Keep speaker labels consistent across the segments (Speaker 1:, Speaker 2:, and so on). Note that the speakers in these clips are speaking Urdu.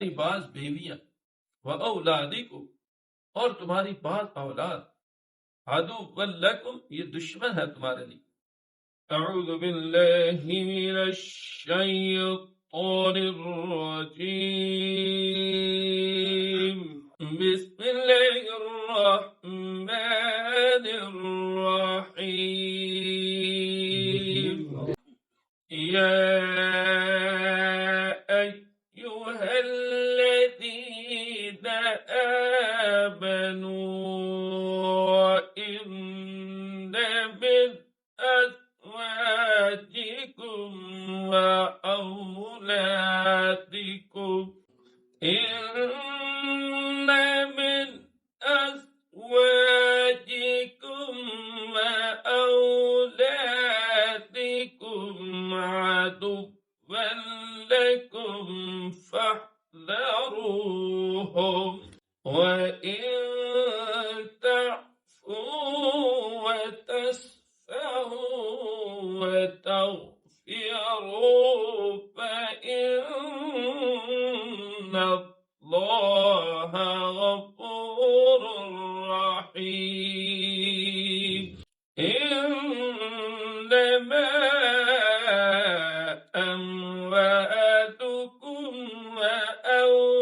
Speaker 1: بعض بیویاں وَأَوْلَادِكُمْ اور تمہاری بعض اولاد عَدُوًّا لَكُمْ یہ دشمن ہے تمہارے لیے. اعوذ باللہ من الشیطان الرجیم بسم اللہ الرحمن الرحیم. یا أيها الذين آمنوا إن من أزواجكم وأولادكم عدوا لكم فاحذروهم وإن تعفوا وتصفحوا وتغفروا فإن الله غفور رحيم. إنما أموالكم وأولادكم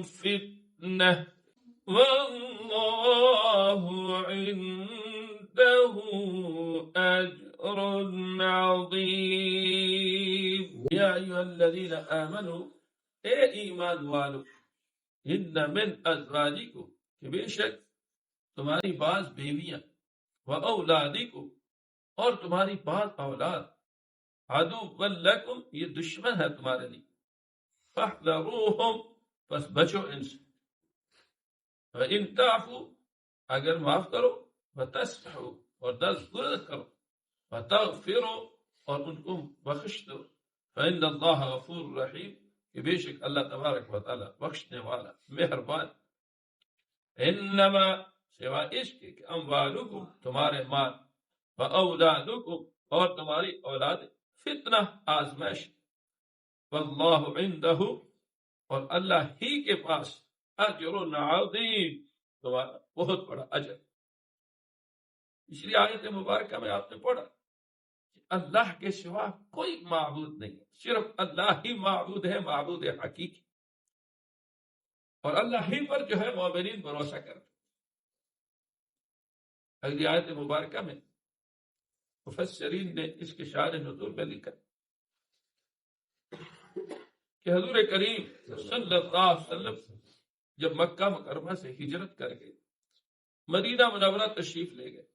Speaker 1: فتنة والله عنده أجر عظيم. يا أيها الذين آمنوا اے ایمان والو ان من ازواجکم کہ بے شک تمہاری بعض بیویاں واولادکم اور تمہاری بعض اولاد عدوًا لکم یہ دشمن ہے تمہارے لیے. فاحذروہم پس بچو ان سے. وَإِن تعفوا اگر معاف کرو وتصفحوا اور درگزر کرو وتغفروا اور ان کو بخش دو فإن اللہ غفور رحیم کہ بے شک اللہ تبارک و تعالی بخشنے والا مہربان. انما سوا اس کے کہ اموالکم تمہارے مال واولادکم اور تمہاری اولاد فتنہ آزمائش واللہ عنده اور اللہ ہی کے پاس اجر عظیم تمہارا بہت بڑا اجر. پچھلی آیت مبارکہ میں آپ نے پڑھا اللہ کے سوا کوئی معبود نہیں ہے، صرف اللہ ہی معبود ہے، معبود حقیقی، اور اللہ ہی پر جو ہے مومنین بھروسہ کرتے. اگلی آیت مبارکہ میں مفسرین نے اس کے شان نزول میں لکھا کہ حضور کریم صلی اللہ علیہ وسلم جب مکہ مکرمہ سے ہجرت کر گئے مدینہ منورہ تشریف لے گئے.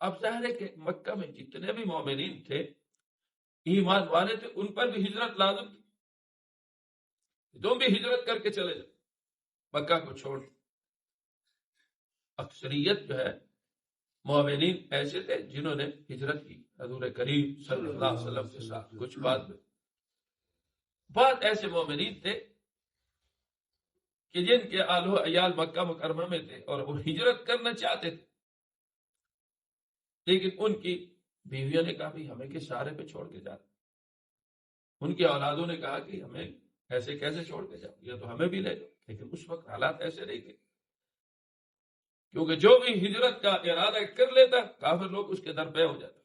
Speaker 1: اب ظاہر ہے کہ مکہ میں جتنے بھی مومنین تھے ایمان والے تھے ان پر بھی ہجرت لازم تھی. تم بھی ہجرت کر کے چلے جاؤ مکہ کو چھوڑ. اکثریت جو ہے مومنین ایسے تھے جنہوں نے ہجرت کی حضور کریم صلی اللہ علیہ وسلم کے ساتھ. کچھ بعد ایسے مومنین تھے کہ جن کے آل و عیال مکہ مکرمہ میں تھے اور وہ ہجرت کرنا چاہتے تھے، لیکن ان کی بیویوں نے کہا بھی ہمیں کس سہارے پہ چھوڑ کے جاتے. ان کے اولادوں نے کہا کہ ہمیں ایسے کیسے چھوڑ کے جاؤ، یا تو ہمیں بھی لے جاؤ. لیکن اس وقت حالات ایسے نہیں تھے، کیونکہ جو بھی ہجرت کا ارادہ کر لیتا کافر لوگ اس کے در پہ ہو جاتے،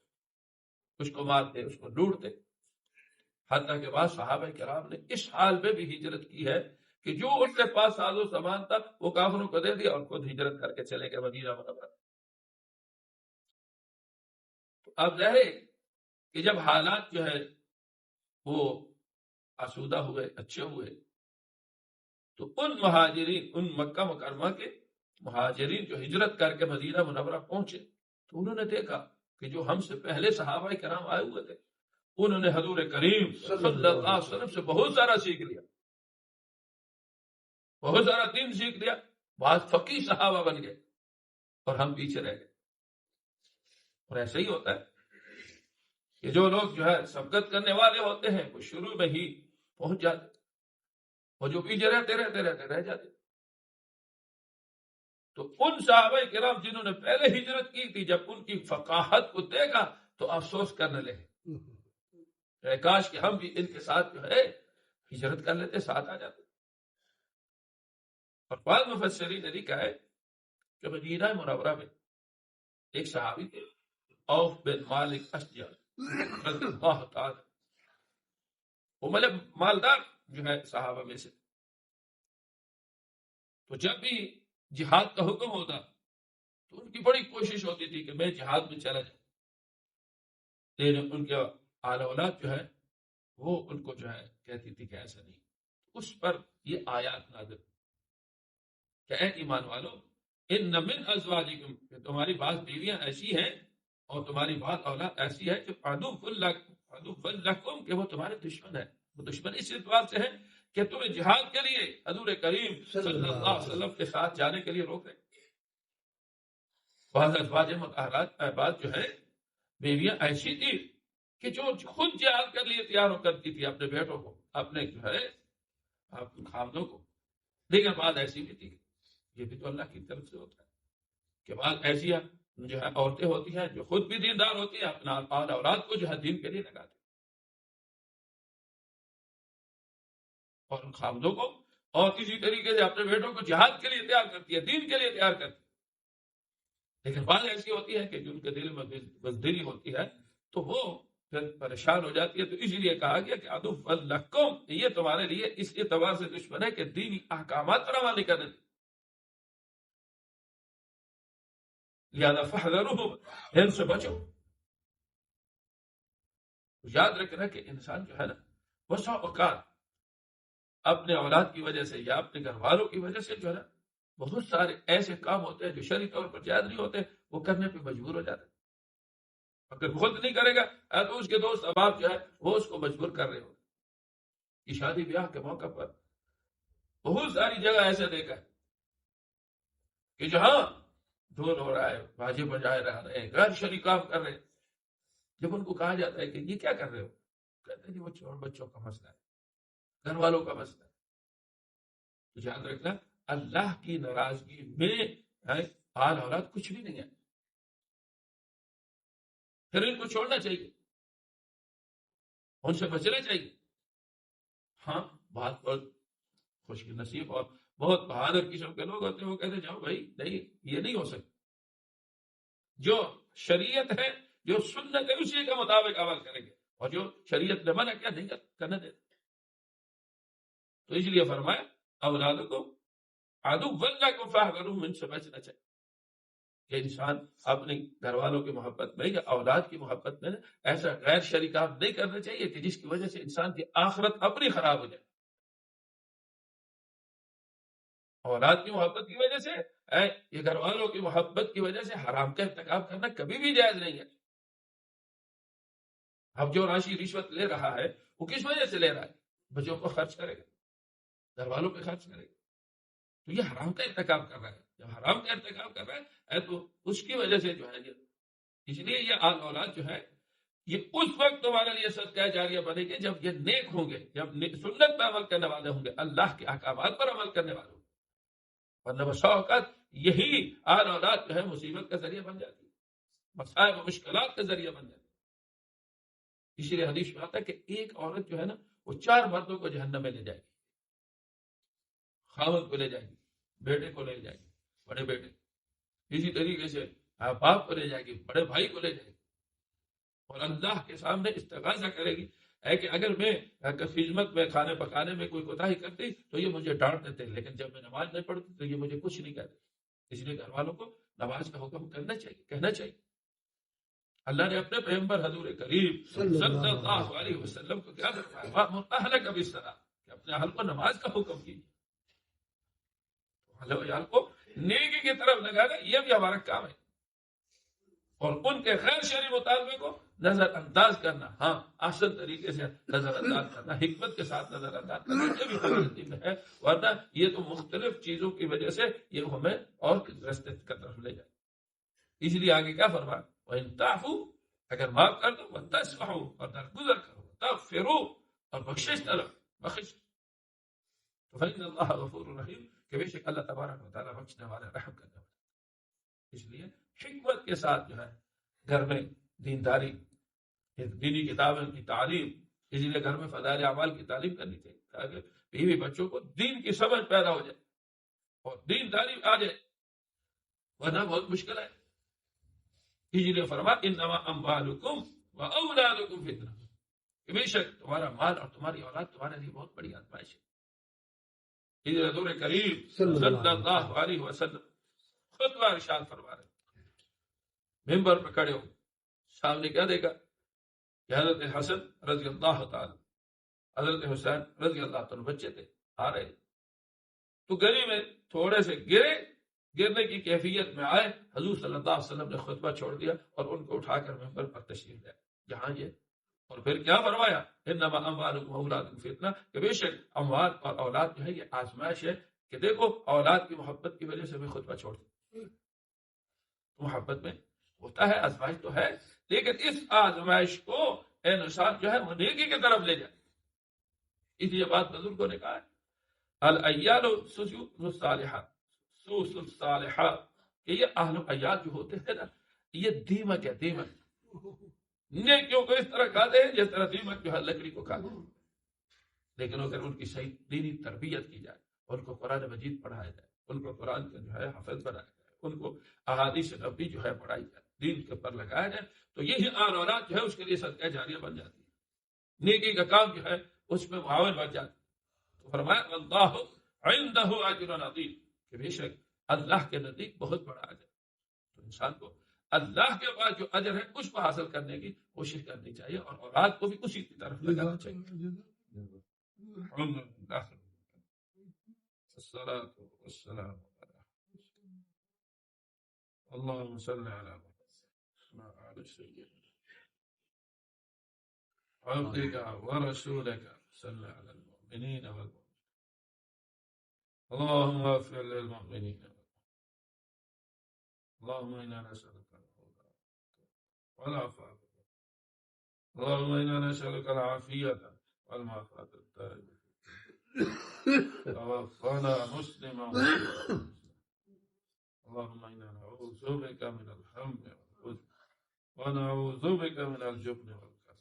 Speaker 1: اس کو مارتے، اس کو ڈھونڈتے. حتیٰ کہ بعض صحابہ کرام نے اس حال میں بھی ہجرت کی ہے کہ جو ان کے پاس ساز و سامان تھا وہ کافروں کو دے دیا اور خود ہجرت کر کے چلے گئے مدینہ منورہ. اب ظاہر ہے کہ جب حالات جو ہے وہ آسودہ ہوئے، اچھے ہوئے، تو ان مہاجرین، ان مکہ مکرمہ کے مہاجرین جو ہجرت کر کے مدینہ منورہ پہنچے تو انہوں نے دیکھا کہ جو ہم سے پہلے صحابہ کرام آئے ہوئے تھے انہوں نے حضور کریم صلی اللہ علیہ وسلم سے بہت سارا سیکھ لیا، بہت سارا دین سیکھ لیا، بعض فقیہ صحابہ بن گئے اور ہم پیچھے رہ گئے. اور ایسا ہی ہوتا ہے کہ جو لوگ جو ہے سبقت کرنے والے ہوتے ہیں وہ شروع میں ہی پہنچ جاتے اور جو پیچھے رہتے رہ جاتے. تو ان صحابہ کرام جنہوں نے پہلے ہجرت کی تھی جب ان کی فقاہت کو دیکھا تو افسوس کرنے لگے، کاش کہ ہم بھی ان کے ساتھ جو ہے ہجرت کر لیتے، ساتھ آ جاتے۔ اور بعض مفسرین نے لکھا ہے کہ مدینہ منورہ میں ایک صحابی تھے، اوف بن مالک اشجع رضی اللہ تعالی، وہ مطلب مالدار جو ہے صحابہ میں سے، تو جب بھی جہاد کا حکم ہوتا تو ان کی بڑی کوشش ہوتی تھی کہ میں جہاد میں چلا جاؤں، لیکن ان کے آل اولاد جو ہے وہ ان کو جو ہے کہتی تھی کہ ایسا نہیں۔ اس پر یہ آیات نازل کہ اے ایمان والو ان من ازواجکم، کہ تمہاری بعض بیویاں ایسی ہیں اور تمہاری بعض اولاد ایسی ہے جو عدو لکم، کہ وہ تمہارے دشمن ہے۔ وہ دشمن اس اعتبار سے ہے کہ تمہیں جہاد کے لیے حضور کریم صلی اللہ علیہ وسلم کے ساتھ جانے کے لیے روک رہے۔ بعض ازواج مطہرات بعض جو ہے بیویاں ایسی تھی کہ جو خود جہاد کے لیے تیار ہو کرتی تھی اپنے بیٹوں کو، اپنے جو ہے خامدوں کو، لیکن بعض ایسی بھی تھی، یہ بھی تو اللہ کی طرف سے ہوتا ہے کہ بعض ایسی جو ہے عورتیں ہوتی ہیں جو خود بھی دیندار ہوتی ہیں، اپنا آل اولاد کو جو ہے دین کے لیے لگاتی اور ان خامدوں کو، اور کسی طریقے سے اپنے بیٹوں کو جہاد کے لیے تیار کرتی ہے، دین کے لیے تیار کرتی ہے۔ لیکن بعض ایسی ہوتی ہے کہ جن کے دل میں بزدلی ہوتی ہے تو وہ پھر پریشان ہو جاتی ہے، تو اس لیے کہا گیا کہ عدو لکم، یہ تمہارے لیے اس اعتبار سے دشمن ہے کہ دینی احکامات پر عمل نہیں کرنے دیتے، لہذا فاحذروہم، ان سے بچو۔ یاد رکھنا کہ انسان جو ہے نا بسا اوقات اپنے اولاد کی وجہ سے یا اپنے گھر والوں کی وجہ سے جو ہے نا بہت سارے ایسے کام ہوتے ہیں جو شرعی طور پر جائز نہیں ہوتے، وہ کرنے پہ مجبور ہو جاتے ہیں۔ اگر خود نہیں کرے گا تو اس کے دوست احباب جو ہے وہ اس کو مجبور کر رہے ہوتے ہیں۔ یہ شادی بیاہ کے موقع پر بہت ساری جگہ ایسے دیکھا ہے کہ جہاں ڈھول ہو رہا ہے، باجے بجائے رہے ہیں، غیر شرعی کام کر رہے ہیں، جب ان کو کہا جاتا ہے کہ یہ کیا کر رہے ہو، کہتے ہیں کہ وہ چھوڑ بچوں کا مسئلہ ہے، گھر والوں کا مسئلہ ہے۔ تو یاد رکھنا اللہ کی ناراضگی میں آل اولاد کچھ بھی نہیں ہے، پھر ان کو چھوڑنا چاہیے، ان سے بچنا چاہیے۔ ہاں بات بہت خوش نصیب اور بہت بہادر قسم کے لوگ ہوتے ہیں، وہ کہتے ہیں جاؤ بھائی، نہیں یہ نہیں ہو سکتا، جو شریعت ہے جو سنت ہے اسی کے مطابق عمل کریں گے، اور جو شریعت نے منع کیا نہیں کرنے دیتے۔ تو اس لیے فرمایا اولادکم عدو لکم فاحذروہم، ان سے بچنا چاہیے کہ انسان اپنے گھر والوں کی محبت میں یا اولاد کی محبت میں ایسا غیر شرعی کام نہیں کرنا چاہیے کہ جس کی وجہ سے انسان کی آخرت اپنی خراب ہو جائے۔ اولاد کی محبت کی وجہ سے یہ گھر والوں کی محبت کی وجہ سے حرام کا ارتکاب کرنا کبھی بھی جائز نہیں ہے۔ اب جو راشی رشوت لے رہا ہے وہ کس وجہ سے لے رہا ہے؟ بچوں کو خرچ کرے گا، گھر والوں پہ خرچ کرے گا، تو یہ حرام کا ارتکاب کر رہا ہے۔ جب حرام کا ارتکاب کر رہا ہے تو اس کی وجہ سے جو ہے اس لیے یہ آل اولاد جو ہے یہ اس وقت تمہارے لیے صدقہ جاریہ بنے گے جب یہ نیک ہوں گے، جب سنت پر عمل کرنے والے ہوں گے، اللہ کے احکامات پر عمل کرنے والے ہوں گے، ورنہ بسا اوقات یہی آل اولاد جو ہے مصیبت کا ذریعہ بن جاتی ہے، مسائل و مشکلات کا ذریعہ بن جاتی ہے۔ اسی لیے حدیث میں آتا ہے کہ ایک عورت جو ہے نا وہ 4 مردوں کو جہنم میں لے جائے گی، خاوند کو لے جائے گی، بیٹے کو لے جائے گی، بڑے بیٹے، اسی طریقے سے باپ کو لے جائے گی، بڑے بھائی کو لے جائے گی، اور اللہ کے سامنے استغاثہ کرے گی ہے کہ اگر میں خدمت میں کھانے پکانے میں کوئی کوتاہی کرتی تو یہ مجھے ڈانٹ دیتے، لیکن جب میں نماز نہیں پڑھتی تو یہ مجھے کچھ نہیں کہتے۔ اس لیے گھر والوں کو نماز کا حکم کرنا چاہیے، کہنا چاہیے۔ اللہ نے اپنے پیغمبر حضور کریم صلی اللہ علیہ وسلم کو کیا فرمایا، وَأْمُرْ أَهْلَكَ بِالصَّلَاةِ، کہ اپنے اہل کو نماز کا حکم کیجیے۔ اہل ویال کو نیکی کی طرف لگانا یہ بھی ہمارا کام ہے، اور ان کے غیر شرعی مطالبے کو نظر انداز کرنا، ہاں احسن طریقے سے نظر انداز کرنا، حکمت کے ساتھ نظر انداز کرنا، یہ بھی ہمارے دین میں ہے، ورنہ یہ تو مختلف چیزوں کی وجہ سے یہ ہمیں اور راستے کی طرف لے جائے۔ اس لیے آگے کیا فرمایا، وَإِن تَعْفُوا، اگر معاف کر دو، وَتَصْفَحُوا، اور درگزر کرو، وَتَغْفِرُوا، اور بخشش طلب، بخش، فَإِنَّ اللَّهَ غَفُورٌ رَحِيمٌ، کہ بے شک اللہ تبارک و تعالیٰ بخشنے والا رحم کرنے والا۔ اس لیے حکمت کے ساتھ جو ہے گھر میں دینداری، دینی کتابوں کی تعلیم، اسی لیے گھر میں فضائل اعمال کی تعلیم کرنی چاہیے تاکہ بیوی بچوں کو دین کی سمجھ پیدا ہو جائے اور دین داری آ جائے، ورنہ بہت مشکل ہے۔ اسی لیے فرمایا انما اموالکم و اولادکم فتنہ، کہ بے شک تمہارا مال اور تمہاری اولاد تمہارے لیے بہت بڑی آزمائش ہے۔ اسی لیے حضور کریم صلی اللہ علیہ وسلم خطبہ ارشاد فرما رہے ہیں، ممبر پہ کھڑے ہو، سامنے کیا دیکھا کہ حضرت حسن رضی اللہ تعالی، حضرت حسین رضی اللہ تعالی بچے تھے آ رہے، تو گلی میں تھوڑے سے گرنے کی کیفیت میں آئے، حضور صلی اللہ علیہ وسلم نے خطبہ چھوڑ دیا اور ان کو اٹھا کر ممبر پر تشریف لائے جہاں یہ، اور پھر کیا فرمایا انما اموالکم واولادکم فتنہ، کہ بے شک اموال اور اولاد جو ہے یہ آزمائش ہے، کہ دیکھو اولاد کی محبت کی وجہ سے بھی خطبہ چھوڑ دیا، محبت میں ہوتا ہے آزمائش تو ہے، لیکن اس آزمائش کو انسان جو ہے وہ نیکی کی طرف لے جائے۔ اس لیے بات بزرگوں نے کہا ہے العیال سوس الصالحات، سوس الصالحات، کہ یہ اہل عیال جو ہوتے ہیں نا یہ دیمک ہے، دیمک نیکیوں کو اس طرح کھاتے ہیں جس طرح دیمک جو ہے لکڑی کو کھاتے ہیں، لیکن اگر ان کی صحیح دینی تربیت کی جائے، ان کو قرآن مجید پڑھایا جائے، ان کو قرآن کا جو ہے حافظ بنایا جائے، ان کو احادیث نبوی جو ہے پڑھائی جائے، دین کے پر لگایا جائے، تو یہی آن اولاد جو ہے اس کے لیے صدقہ جاریہ بن جاتی ہے، نیکی کا کام جو ہے اس میں معاون بن جاتا ہے۔ تو فرمایا اللہ عنده اجر عظیم، کہ بے شک اللہ کے نزدیک بہت بڑا اجر، تو انسان کو اللہ کے پاس جو اجر ہے اس کو حاصل کرنے کی کوشش کرنی چاہیے اور اولاد کو بھی اسی کی طرف لگانا چاہیے۔ الصلاة والسلام اللهم صل على محمد وعلى سيدنا عبدك ورسولك صل على المؤمنين والمؤمنين اللهم اغفر للمؤمنين اللهم انا نسألك الهدى والعفاف اللهم انا نسألك العافية والمعافاة الدائمة توفنا مسلما اللهم انا نعوذ بك من الهم والحزن ونعوذ بك من الجبن والكسل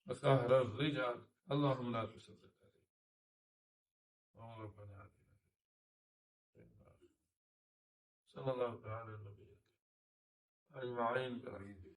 Speaker 1: وسهر الرجال اللهم لا تسلط علينا ربنا آتنا صلى الله تعالى النبي أجمعين برحمته